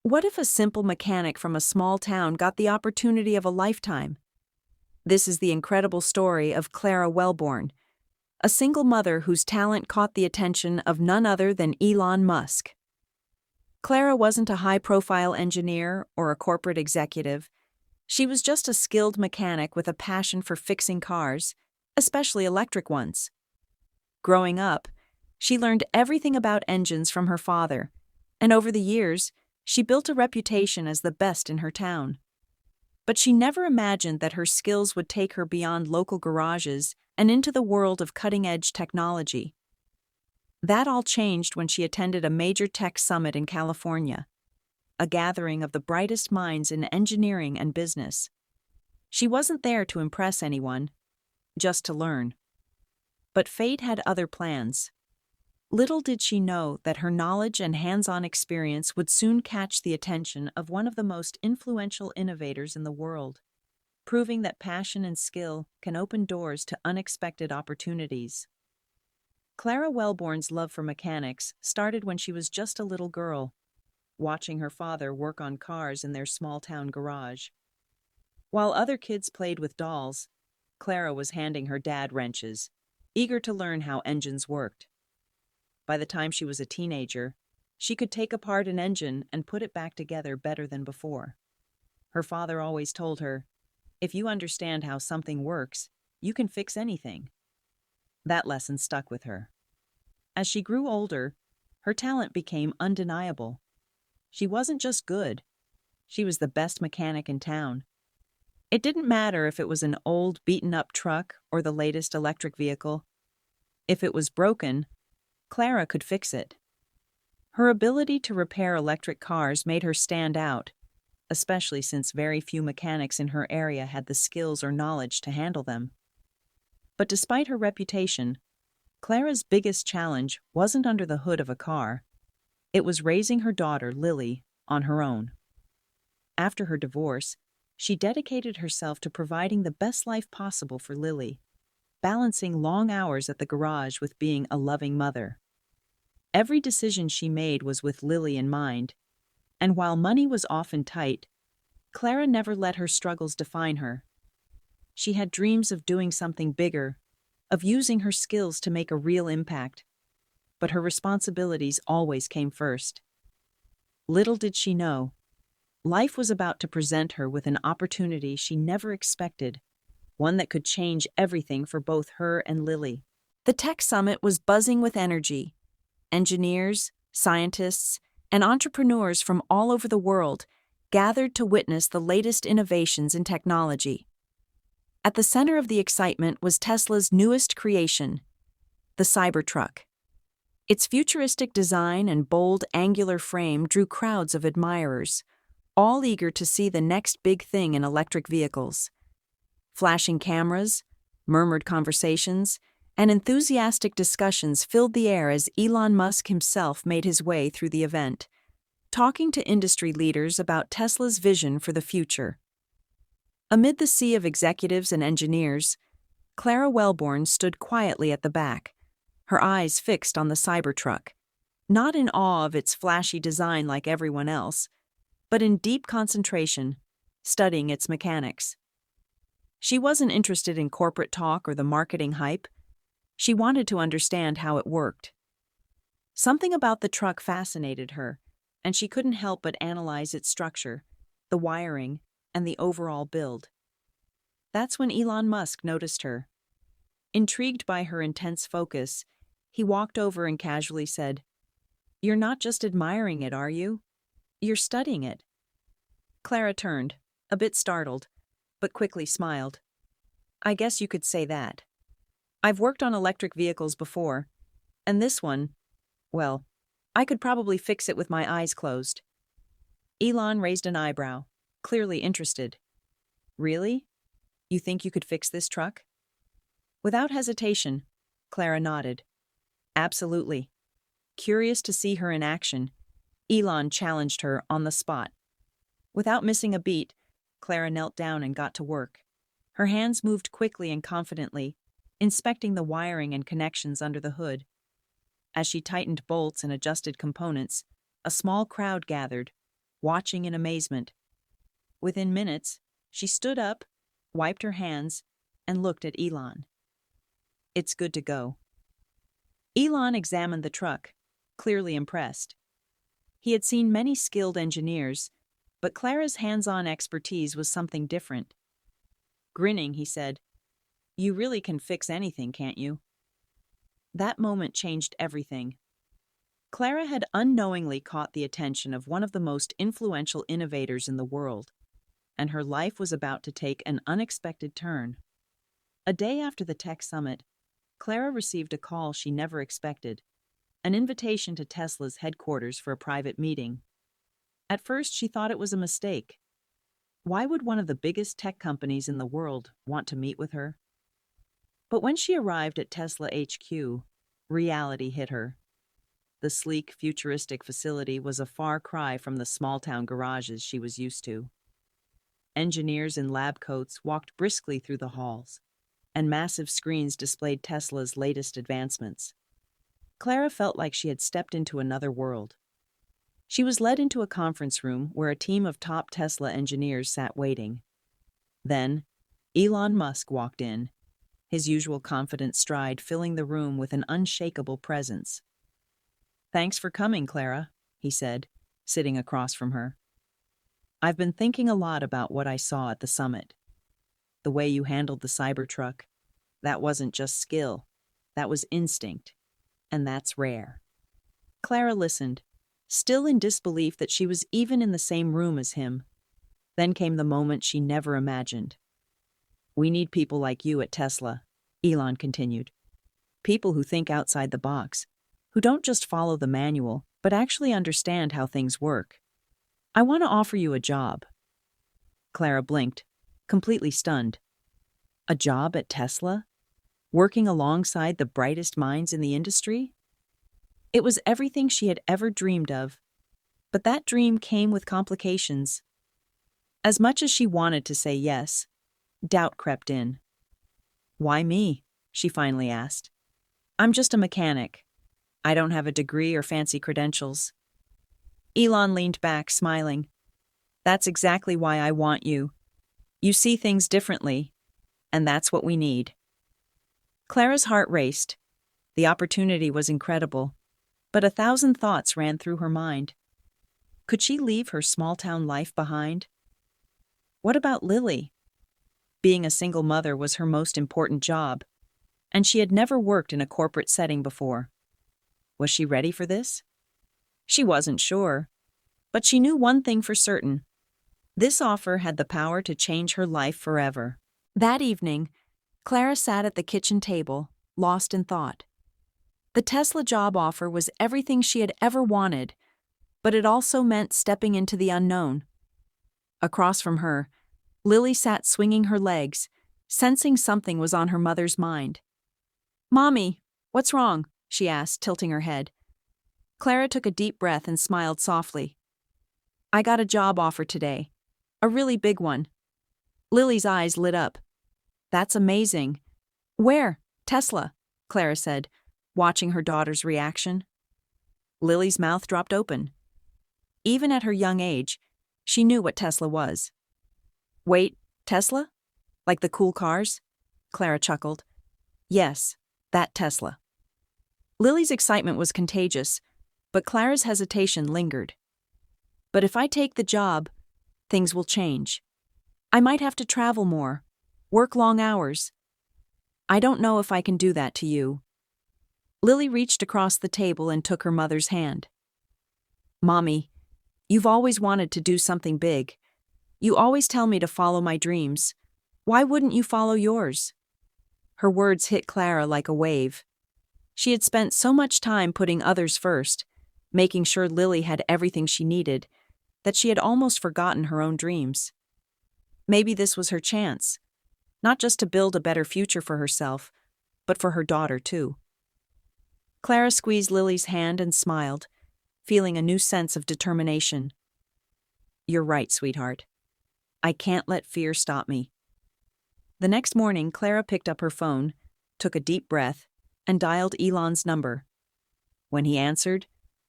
What if a simple mechanic from a small town got the opportunity of a lifetime? This is the incredible story of Clara Wellbourne, a single mother whose talent caught the attention of none other than Elon Musk. Clara wasn't a high-profile engineer or a corporate executive. She was just a skilled mechanic with a passion for fixing cars, especially electric ones. Growing up, she learned everything about engines from her father, and over the years, she built a reputation as the best in her town. But she never imagined that her skills would take her beyond local garages and into the world of cutting-edge technology. That all changed when she attended a major tech summit in California, a gathering of the brightest minds in engineering and business. She wasn't there to impress anyone, just to learn. But fate had other plans. Little did she know that her knowledge and hands-on experience would soon catch the attention of one of the most influential innovators in the world, proving that passion and skill can open doors to unexpected opportunities. Clara Wellbourne's love for mechanics started when she was just a little girl, watching her father work on cars in their small-town garage. While other kids played with dolls, Clara was handing her dad wrenches, eager to learn how engines worked. By the time she was a teenager, she could take apart an engine and put it back together better than before. Her father always told her, "If you understand how something works, you can fix anything." That lesson stuck with her. As she grew older, her talent became undeniable. She wasn't just good, she was the best mechanic in town. It didn't matter if it was an old, beaten-up truck or the latest electric vehicle. If it was broken, Clara could fix it. Her ability to repair electric cars made her stand out, especially since very few mechanics in her area had the skills or knowledge to handle them. But despite her reputation, Clara's biggest challenge wasn't under the hood of a car. It was raising her daughter, Lily, on her own. After her divorce, she dedicated herself to providing the best life possible for Lily, balancing long hours at the garage with being a loving mother. Every decision she made was with Lily in mind, and while money was often tight, Clara never let her struggles define her. She had dreams of doing something bigger, of using her skills to make a real impact, but her responsibilities always came first. Little did she know, life was about to present her with an opportunity she never expected, one that could change everything for both her and Lily. The tech summit was buzzing with energy. Engineers, scientists, and entrepreneurs from all over the world gathered to witness the latest innovations in technology. At the center of the excitement was Tesla's newest creation, the Cybertruck. Its futuristic design and bold, angular frame drew crowds of admirers, all eager to see the next big thing in electric vehicles. Flashing cameras, murmured conversations, and enthusiastic discussions filled the air as Elon Musk himself made his way through the event, talking to industry leaders about Tesla's vision for the future. Amid the sea of executives and engineers, Clara Wellbourne stood quietly at the back, her eyes fixed on the Cybertruck, not in awe of its flashy design like everyone else, but in deep concentration, studying its mechanics. She wasn't interested in corporate talk or the marketing hype. She wanted to understand how it worked. Something about the truck fascinated her, and she couldn't help but analyze its structure, the wiring, and the overall build. That's when Elon Musk noticed her. Intrigued by her intense focus, he walked over and casually said, "You're not just admiring it, are you? You're studying it." Clara turned, a bit startled, but quickly smiled. "I guess you could say that. I've worked on electric vehicles before, and this one, well, I could probably fix it with my eyes closed." Elon raised an eyebrow, clearly interested. "Really? You think you could fix this truck?" Without hesitation, Clara nodded. "Absolutely." Curious to see her in action, Elon challenged her on the spot. Without missing a beat, Clara knelt down and got to work. Her hands moved quickly and confidently, inspecting the wiring and connections under the hood. As she tightened bolts and adjusted components, a small crowd gathered, watching in amazement. Within minutes, she stood up, wiped her hands, and looked at Elon. "It's good to go." Elon examined the truck, clearly impressed. He had seen many skilled engineers, but Clara's hands-on expertise was something different. Grinning, he said, "You really can fix anything, can't you?" That moment changed everything. Clara had unknowingly caught the attention of one of the most influential innovators in the world, and her life was about to take an unexpected turn. A day after the tech summit, Clara received a call she never expected, an invitation to Tesla's headquarters for a private meeting. At first, she thought it was a mistake. Why would one of the biggest tech companies in the world want to meet with her? But when she arrived at Tesla HQ, reality hit her. The sleek, futuristic facility was a far cry from the small-town garages she was used to. Engineers in lab coats walked briskly through the halls, and massive screens displayed Tesla's latest advancements. Clara felt like she had stepped into another world. She was led into a conference room where a team of top Tesla engineers sat waiting. Then, Elon Musk walked in, his usual confident stride filling the room with an unshakable presence. "Thanks for coming, Clara," he said, sitting across from her. "I've been thinking a lot about what I saw at the summit. The way you handled the Cybertruck, that wasn't just skill, that was instinct, and that's rare." Clara listened, still in disbelief that she was even in the same room as him. Then came the moment she never imagined. "We need people like you at Tesla," Elon continued. "People who think outside the box, who don't just follow the manual, but actually understand how things work. I want to offer you a job." Clara blinked, completely stunned. A job at Tesla? Working alongside the brightest minds in the industry? It was everything she had ever dreamed of, but that dream came with complications. As much as she wanted to say yes, doubt crept in. "Why me?" she finally asked. "I'm just a mechanic. I don't have a degree or fancy credentials." Elon leaned back, smiling. "That's exactly why I want you. You see things differently, and that's what we need." Clara's heart raced. The opportunity was incredible, but 1,000 thoughts ran through her mind. Could she leave her small-town life behind? What about Lily? Being a single mother was her most important job, and she had never worked in a corporate setting before. Was she ready for this? She wasn't sure, but she knew one thing for certain. This offer had the power to change her life forever. That evening, Clara sat at the kitchen table, lost in thought. The Tesla job offer was everything she had ever wanted, but it also meant stepping into the unknown. Across from her, Lily sat swinging her legs, sensing something was on her mother's mind. "Mommy, what's wrong?" she asked, tilting her head. Clara took a deep breath and smiled softly. "I got a job offer today. A really big one." Lily's eyes lit up. "That's amazing. Where?" "Tesla," Clara said, watching her daughter's reaction. Lily's mouth dropped open. Even at her young age, she knew what Tesla was. "Wait, Tesla? Like the cool cars?" Clara chuckled. "Yes, that Tesla." Lily's excitement was contagious, but Clara's hesitation lingered. "But if I take the job, things will change. I might have to travel more, work long hours. I don't know if I can do that to you." Lily reached across the table and took her mother's hand. "Mommy, you've always wanted to do something big. You always tell me to follow my dreams. Why wouldn't you follow yours?" Her words hit Clara like a wave. She had spent so much time putting others first, making sure Lily had everything she needed, that she had almost forgotten her own dreams. Maybe this was her chance, not just to build a better future for herself, but for her daughter too. Clara squeezed Lily's hand and smiled, feeling a new sense of determination. "You're right, sweetheart. I can't let fear stop me." The next morning, Clara picked up her phone, took a deep breath, and dialed Elon's number. When he answered,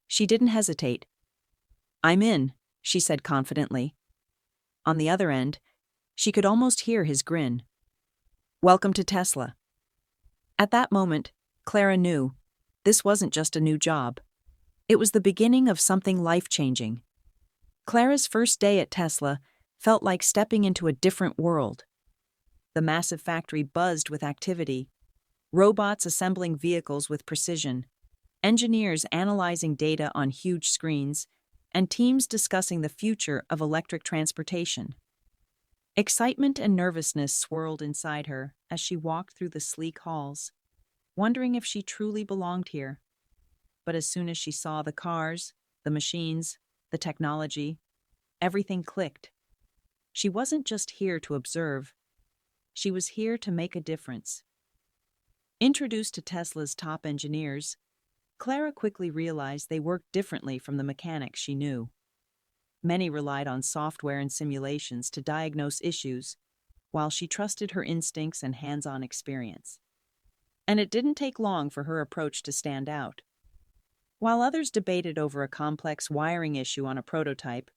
she didn't hesitate. "I'm in," she said confidently. On the other end, she could almost hear his grin. Welcome to Tesla. At that moment, Clara knew this wasn't just a new job. It was the beginning of something life-changing. Clara's first day at Tesla felt like stepping into a different world. The massive factory buzzed with activity, robots assembling vehicles with precision, engineers analyzing data on huge screens, and teams discussing the future of electric transportation. Excitement and nervousness swirled inside her as she walked through the sleek halls, wondering if she truly belonged here. But as soon as she saw the cars, the machines, the technology, everything clicked. She wasn't just here to observe. She was here to make a difference. Introduced to Tesla's top engineers, Clara quickly realized they worked differently from the mechanics she knew. Many relied on software and simulations to diagnose issues, while she trusted her instincts and hands-on experience. And it didn't take long for her approach to stand out. While others debated over a complex wiring issue on a prototype,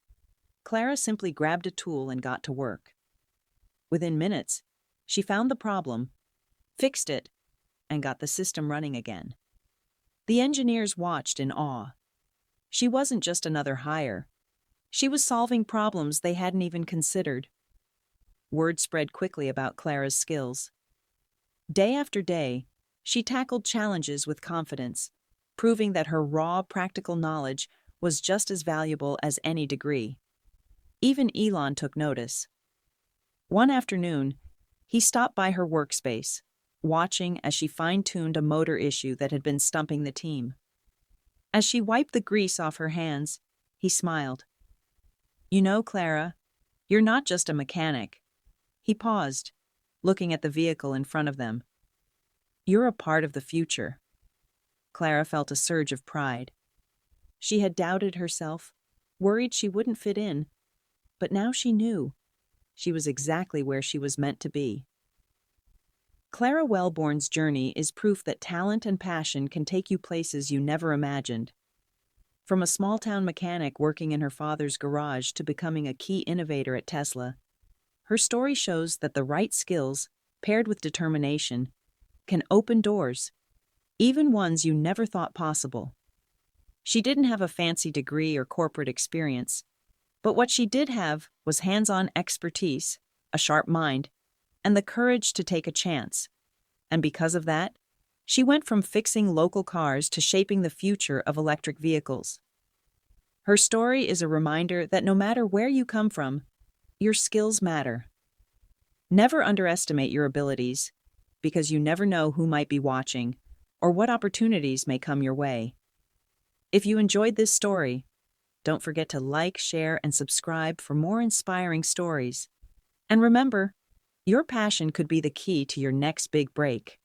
Clara simply grabbed a tool and got to work. Within minutes, she found the problem, fixed it, and got the system running again. The engineers watched in awe. She wasn't just another hire. She was solving problems they hadn't even considered. Word spread quickly about Clara's skills. Day after day, she tackled challenges with confidence, proving that her raw, practical knowledge was just as valuable as any degree. Even Elon took notice. One afternoon, he stopped by her workspace, watching as she fine-tuned a motor issue that had been stumping the team. As she wiped the grease off her hands, he smiled. You know, Clara, you're not just a mechanic. He paused, looking at the vehicle in front of them. You're a part of the future. Clara felt a surge of pride. She had doubted herself, worried she wouldn't fit in, but now she knew. She was exactly where she was meant to be. Clara Wellbourne's journey is proof that talent and passion can take you places you never imagined. From a small-town mechanic working in her father's garage to becoming a key innovator at Tesla, her story shows that the right skills, paired with determination, can open doors, even ones you never thought possible. She didn't have a fancy degree or corporate experience, but what she did have was hands-on expertise, a sharp mind, and the courage to take a chance. And because of that, she went from fixing local cars to shaping the future of electric vehicles. Her story is a reminder that no matter where you come from, your skills matter. Never underestimate your abilities, because you never know who might be watching or what opportunities may come your way. If you enjoyed this story, don't forget to like, share, and subscribe for more inspiring stories. And remember, your passion could be the key to your next big break.